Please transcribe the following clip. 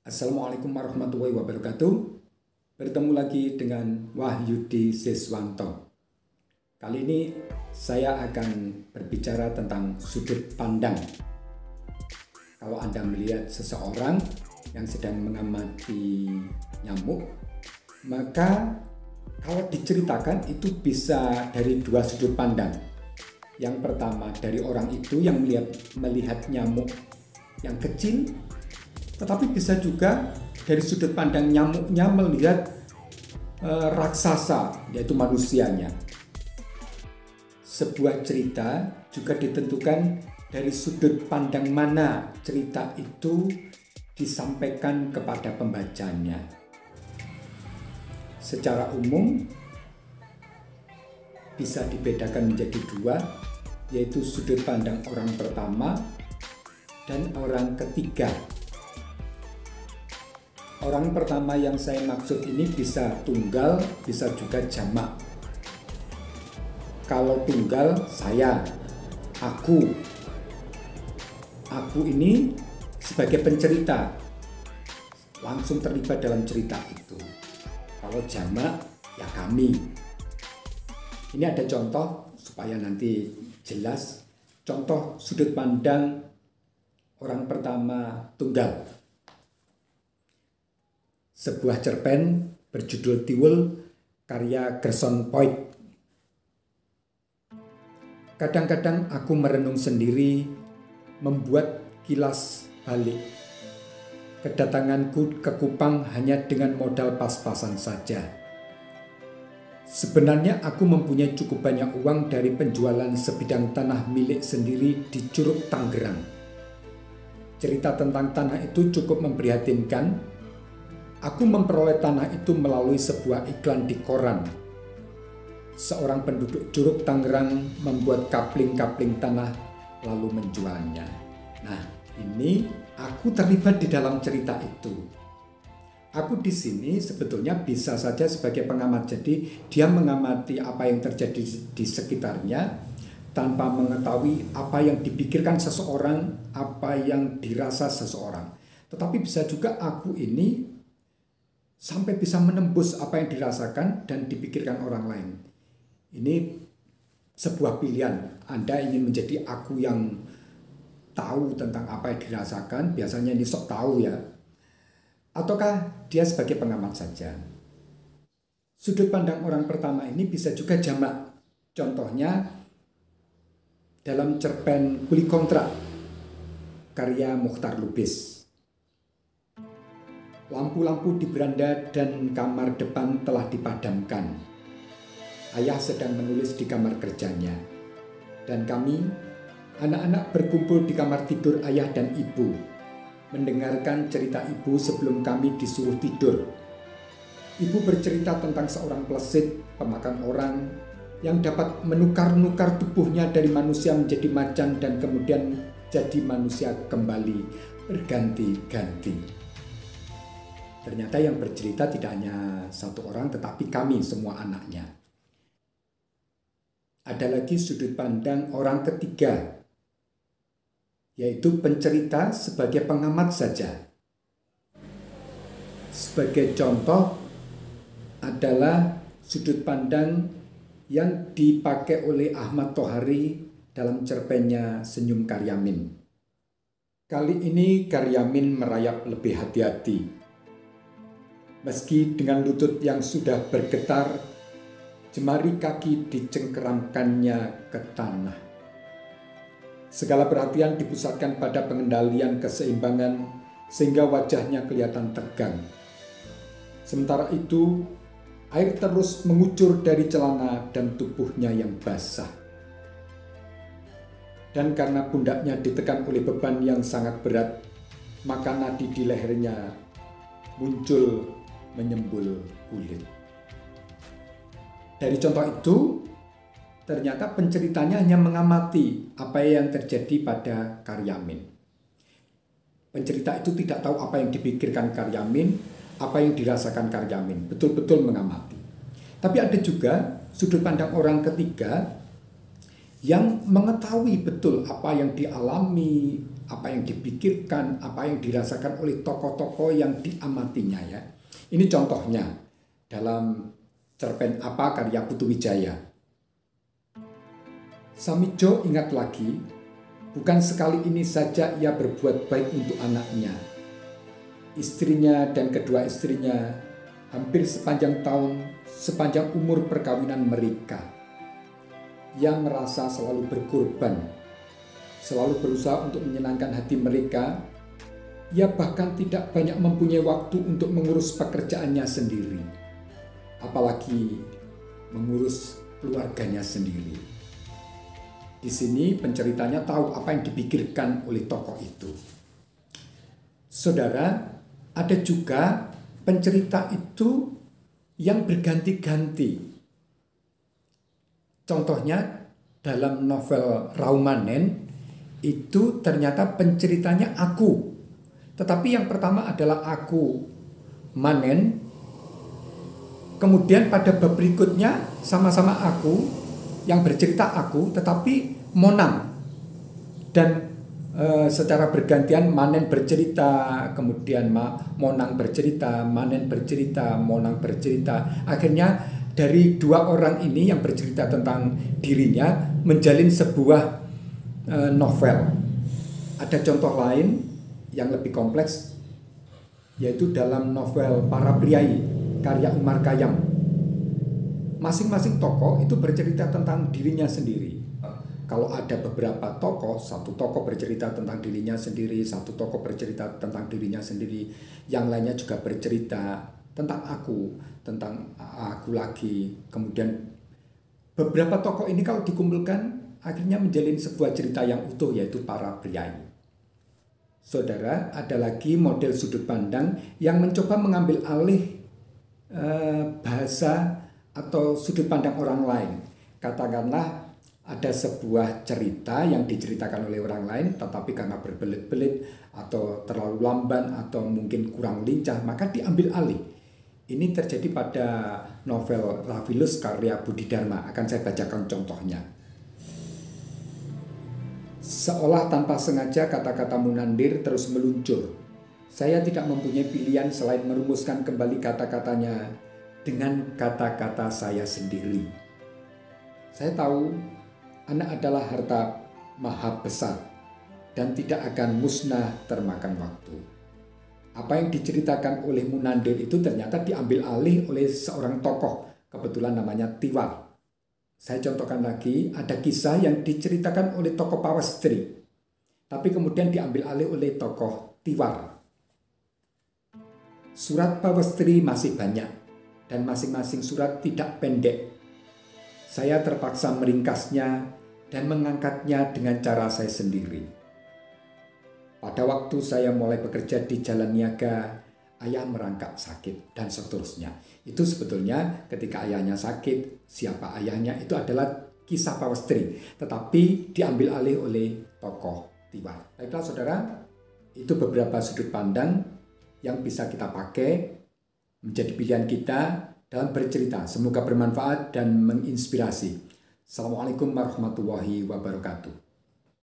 Assalamualaikum warahmatullahi wabarakatuh. Bertemu lagi dengan Wahyudi Siswanto. Kali ini saya akan berbicara tentang sudut pandang. Kalau Anda melihat seseorang yang sedang mengamati nyamuk, maka kalau diceritakan itu bisa dari dua sudut pandang. Yang pertama dari orang itu yang melihat nyamuk yang kecil, tetapi bisa juga dari sudut pandang nyamuknya melihat raksasa, yaitu manusianya. Sebuah cerita juga ditentukan dari sudut pandang mana cerita itu disampaikan kepada pembacanya. Secara umum bisa dibedakan menjadi dua, yaitu sudut pandang orang pertama dan orang ketiga. Orang pertama yang saya maksud ini bisa tunggal, bisa juga jamak. Kalau tunggal, saya, aku ini sebagai pencerita, langsung terlibat dalam cerita itu. Kalau jamak, ya kami. Ini ada contoh supaya nanti jelas. Contoh sudut pandang orang pertama tunggal. Sebuah cerpen berjudul Tiwul karya Gerson Poyk. Kadang-kadang aku merenung sendiri, membuat kilas balik. Kedatanganku ke Kupang hanya dengan modal pas-pasan saja. Sebenarnya aku mempunyai cukup banyak uang dari penjualan sebidang tanah milik sendiri di Curug Tangerang. Cerita tentang tanah itu cukup memprihatinkan. Aku memperoleh tanah itu melalui sebuah iklan di koran. Seorang penduduk Curug Tangerang membuat kapling-kapling tanah lalu menjualnya. Nah, ini aku terlibat di dalam cerita itu. Aku di sini sebetulnya bisa saja sebagai pengamat. Jadi dia mengamati apa yang terjadi di sekitarnya tanpa mengetahui apa yang dipikirkan seseorang, apa yang dirasa seseorang. Tetapi bisa juga aku ini sampai bisa menembus apa yang dirasakan dan dipikirkan orang lain. Ini sebuah pilihan. Anda ingin menjadi aku yang tahu tentang apa yang dirasakan, biasanya ini sok tahu ya. Ataukah dia sebagai pengamat saja. Sudut pandang orang pertama ini bisa juga jamak. Contohnya dalam cerpen Kuli Kontrak karya Mokhtar Lubis. Lampu-lampu di beranda dan kamar depan telah dipadamkan. Ayah sedang menulis di kamar kerjanya. Dan kami, anak-anak berkumpul di kamar tidur ayah dan ibu, mendengarkan cerita ibu sebelum kami disuruh tidur. Ibu bercerita tentang seorang pelesit, pemakan orang, yang dapat menukar-nukar tubuhnya dari manusia menjadi macan dan kemudian jadi manusia kembali berganti-ganti. Ternyata yang bercerita tidak hanya satu orang, tetapi kami semua anaknya. Ada lagi sudut pandang orang ketiga, yaitu pencerita sebagai pengamat saja. Sebagai contoh adalah sudut pandang yang dipakai oleh Ahmad Tohari dalam cerpennya Senyum Karyamin. Kali ini Karyamin merayap lebih hati-hati. Meski dengan lutut yang sudah bergetar, jemari kaki dicengkeramkannya ke tanah. Segala perhatian dipusatkan pada pengendalian keseimbangan sehingga wajahnya kelihatan tegang. Sementara itu, air terus mengucur dari celana dan tubuhnya yang basah. Dan karena pundaknya ditekan oleh beban yang sangat berat, maka nadi di lehernya muncul menyembul kulit. Dari contoh itu, ternyata penceritanya hanya mengamati apa yang terjadi pada Karyamin. Pencerita itu tidak tahu apa yang dipikirkan Karyamin, apa yang dirasakan Karyamin, betul-betul mengamati. Tapi ada juga sudut pandang orang ketiga yang mengetahui betul apa yang dialami apa yang dipikirkan, apa yang dirasakan oleh tokoh-tokoh yang diamatinya ya. Ini contohnya dalam cerpen Apa karya Putu Wijaya. Samijo ingat lagi, bukan sekali ini saja ia berbuat baik untuk anaknya. Istrinya dan kedua istrinya hampir sepanjang tahun, sepanjang umur perkawinan mereka. Ia merasa selalu berkorban, selalu berusaha untuk menyenangkan hati mereka. Ia bahkan tidak banyak mempunyai waktu untuk mengurus pekerjaannya sendiri, apalagi mengurus keluarganya sendiri. Di sini penceritanya tahu apa yang dipikirkan oleh tokoh itu. Saudara, ada juga pencerita itu yang berganti-ganti. Contohnya dalam novel Raumanen itu ternyata penceritanya aku. Tetapi yang pertama adalah aku Manen. Kemudian pada bab berikutnya sama-sama aku yang bercerita aku, tetapi Monang. Dan secara bergantian Manen bercerita, kemudian Monang bercerita, Manen bercerita, Monang bercerita. Akhirnya dari dua orang ini yang bercerita tentang dirinya menjalin sebuah novel. Ada contoh lain yang lebih kompleks, yaitu dalam novel Para Priai karya Umar Khayyam. Masing-masing tokoh itu bercerita tentang dirinya sendiri. Kalau ada beberapa tokoh, satu tokoh bercerita tentang dirinya sendiri, satu tokoh bercerita tentang dirinya sendiri, yang lainnya juga bercerita tentang aku lagi. Kemudian beberapa tokoh ini kalau dikumpulkan akhirnya menjalin sebuah cerita yang utuh, yaitu Para Priai. Saudara, ada lagi model sudut pandang yang mencoba mengambil alih bahasa atau sudut pandang orang lain. Katakanlah ada sebuah cerita yang diceritakan oleh orang lain, tetapi karena berbelit-belit atau terlalu lamban atau mungkin kurang lincah, maka diambil alih. Ini terjadi pada novel Rafilus karya Budi Dharma. Akan saya bacakan contohnya. Seolah tanpa sengaja kata-kata Munandir terus meluncur. Saya tidak mempunyai pilihan selain merumuskan kembali kata-katanya dengan kata-kata saya sendiri. Saya tahu anak adalah harta maha besar dan tidak akan musnah termakan waktu. Apa yang diceritakan oleh Munandir itu ternyata diambil alih oleh seorang tokoh, kebetulan namanya Tiwar. Saya contohkan lagi, ada kisah yang diceritakan oleh tokoh Pawastri, tapi kemudian diambil alih oleh tokoh Tiwar. Surat Pawastri masih banyak, dan masing-masing surat tidak pendek. Saya terpaksa meringkasnya dan mengangkatnya dengan cara saya sendiri. Pada waktu saya mulai bekerja di Jalan Niaga, ayah merangkap sakit, dan seterusnya. Itu sebetulnya ketika ayahnya sakit, siapa ayahnya itu adalah kisah Pawastri, tetapi diambil alih oleh tokoh Tiwar. Baiklah saudara, itu beberapa sudut pandang yang bisa kita pakai menjadi pilihan kita dalam bercerita. Semoga bermanfaat dan menginspirasi. Assalamualaikum warahmatullahi wabarakatuh.